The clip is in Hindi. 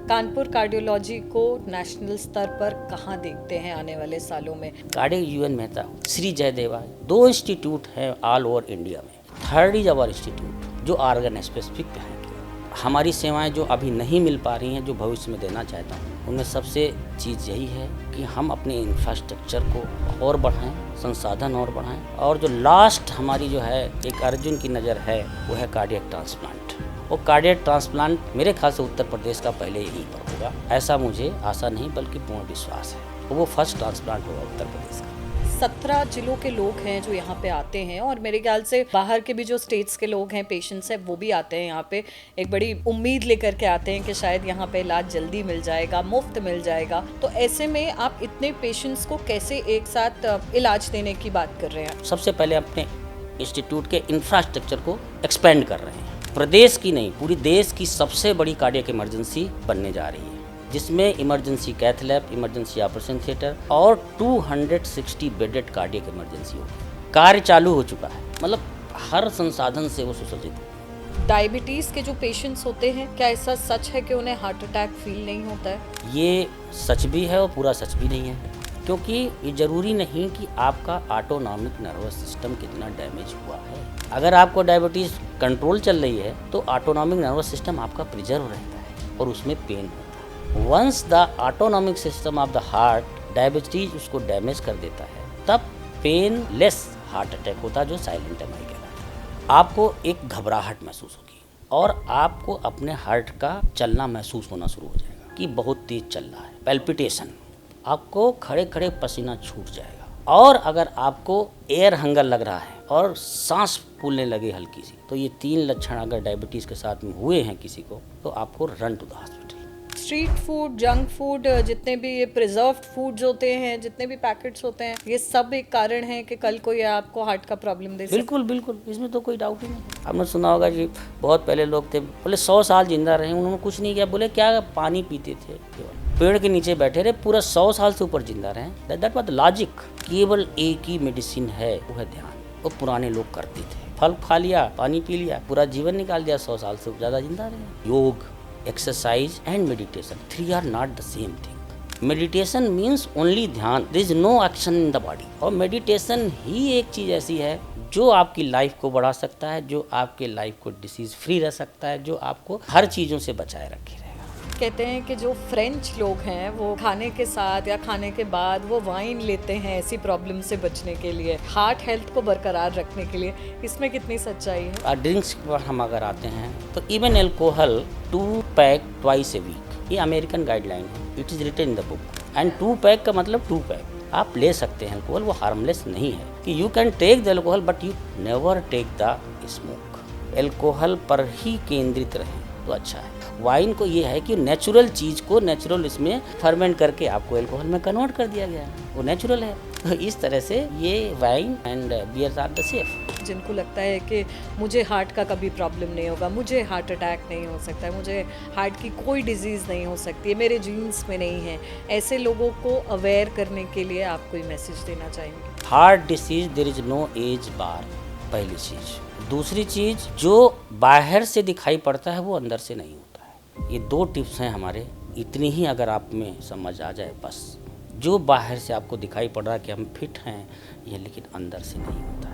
कानपुर कार्डियोलॉजी को नेशनल स्तर पर कहाँ देखते हैं आने वाले सालों में? Cardiac U N Mehta, Shri Jayadeva, 2 institute हैं ऑल ओवर इंडिया में। थर्ड इज अवर इंस्टीट्यूट जो ऑर्गन स्पेसिफिक है। हमारी सेवाएं जो अभी नहीं मिल पा रही हैं, जो भविष्य में देना चाहता हूँ, उनमें सबसे चीज़ यही है कि हम अपने इंफ्रास्ट्रक्चर को और बढ़ाएं, संसाधन और बढ़ाएं, और जो लास्ट हमारी जो है एक अर्जुन की नज़र है वो है कार्डियक ट्रांसप्लांट। वो कार्डियक ट्रांसप्लांट मेरे ख्याल से उत्तर प्रदेश का पहले यहीं पर होगा, ऐसा मुझे आशा नहीं बल्कि पूर्ण विश्वास है। वो फर्स्ट ट्रांसप्लांट होगा उत्तर प्रदेश का। 17 जिलों के लोग हैं जो यहाँ पे आते हैं, और मेरे ख्याल से बाहर के भी जो स्टेट्स के लोग हैं, पेशेंट्स हैं, वो भी आते हैं यहाँ पे एक बड़ी उम्मीद लेकर के आते हैं कि शायद यहाँ पे इलाज जल्दी मिल जाएगा, मुफ्त मिल जाएगा। तो ऐसे में आप इतने पेशेंट्स को कैसे एक साथ इलाज देने की बात कर रहे हैं? सबसे पहले अपने इंस्टीट्यूट के इंफ्रास्ट्रक्चर को एक्सपेंड कर रहे हैं। प्रदेश की नहीं, पूरी देश की सबसे बड़ी कार्डियक इमरजेंसी बनने जा रही है, जिसमें emergency cath lab, emergency operation theatre और 260 बेडेड कार्डियक इमरजेंसी होगी। कार्य चालू हो चुका है, मतलब हर संसाधन से वो सुसज्जित है। डायबिटीज़ के जो पेशेंट्स होते हैं, क्या ऐसा सच है कि उन्हें हार्ट अटैक फील नहीं होता है? ये सच भी है और पूरा सच भी नहीं है, क्योंकि ये ज़रूरी नहीं कि आपका ऑटोनॉमिक नर्वस सिस्टम कितना डैमेज हुआ है। अगर आपको डायबिटीज़ कंट्रोल चल रही है तो ऑटोनॉमिक नर्वस सिस्टम आपका प्रिजर्व रहता है और उसमें पेन होता है। Once the autonomic system of the heart diabetes उसको डैमेज कर देता है, तब पेन लेस हार्ट अटैक होता है, जो साइलेंट एमआई कहलाता है। आपको एक घबराहट महसूस होगी और आपको अपने हार्ट का चलना महसूस होना शुरू हो जाएगा कि बहुत तेज चल रहा है, पैल्पिटेशन, आपको खड़े खड़े पसीना छूट जाएगा। और अगर आपको एयर हंगर लग रहा है और सांस फूलने लगे हल्की सी, तो ये 3 लक्षण अगर डायबिटीज़ के साथ में हुए हैं किसी को, तो आपको run to the hospital. Street food, junk food, जितने भी ये प्रिजर्व्ड फूड्स होते हैं, जितने भी पैकेट्स होते हैं, ये सब एक कारण है कि कल को ये आपको हार्ट का प्रॉब्लम दे सकते हैं। बिल्कुल बिल्कुल, इसमें तो कोई डाउट ही नहीं। आपने सुना होगा कि बहुत पहले लोग थे, बोले 100 साल जिंदा रहे, उन्होंने कुछ नहीं किया, बोले क्या पानी पीते थे, पेड़ के नीचे बैठे रहे, पूरा 100 साल से ऊपर जिंदा रहे। That was the logic. केवल एक ही मेडिसिन है, वो है ध्यान। वो पुराने लोग करते थे, फल खा लिया, पानी पी लिया, पूरा जीवन निकाल दिया, 100 साल से ज़्यादा जिंदा रहे। Yoga, exercise and meditation, 3 are not the same thing. Meditation means only dhyan, there is no action in the body. और मेडिटेशन ही एक चीज़ ऐसी है जो आपकी लाइफ को बढ़ा सकता है, जो आपके लाइफ को डिसीज फ्री रह सकता है, जो आपको हर चीज़ों से बचाए रखे। कहते हैं कि जो फ्रेंच लोग हैं वो खाने के साथ या खाने के बाद वो वाइन लेते हैं ऐसी प्रॉब्लम से बचने के लिए, हार्ट हेल्थ को बरकरार रखने के लिए। इसमें कितनी सच्चाई है? ड्रिंक्स पर हम अगर आते हैं तो even alcohol 2 pack twice a week, ये अमेरिकन गाइडलाइन है, it is written in the book. And 2 pack का मतलब 2 पैक आप ले सकते हैं अल्कोहल, वो हार्मलेस नहीं है कि you can take the alcohol but you never take the smoke. Alcohol पर ही केंद्रित रहें तो अच्छा है। वाइन को ये है कि नेचुरल चीज़ को नेचुरल इसमें फर्मेंट करके आपको अल्कोहल में कन्वर्ट कर दिया गया है, वो नेचुरल है। तो इस तरह से ये wine and beer are the safe. जिनको लगता है कि मुझे हार्ट का कभी प्रॉब्लम नहीं होगा, मुझे हार्ट अटैक नहीं हो सकता है, मुझे हार्ट की कोई डिजीज़ नहीं हो सकती है, मेरे जीन्स में नहीं है, ऐसे लोगों को अवेयर करने के लिए आप कोई मैसेज देना चाहेंगे? Heart disease there is no age bar, पहली चीज़। दूसरी चीज़, जो बाहर से दिखाई पड़ता है वो अंदर से नहीं होता है। ये 2 टिप्स हैं हमारे, इतनी ही अगर आप में समझ आ जाए बस। जो बाहर से आपको दिखाई पड़ रहा है कि हम फिट हैं, ये लेकिन अंदर से नहीं होता है।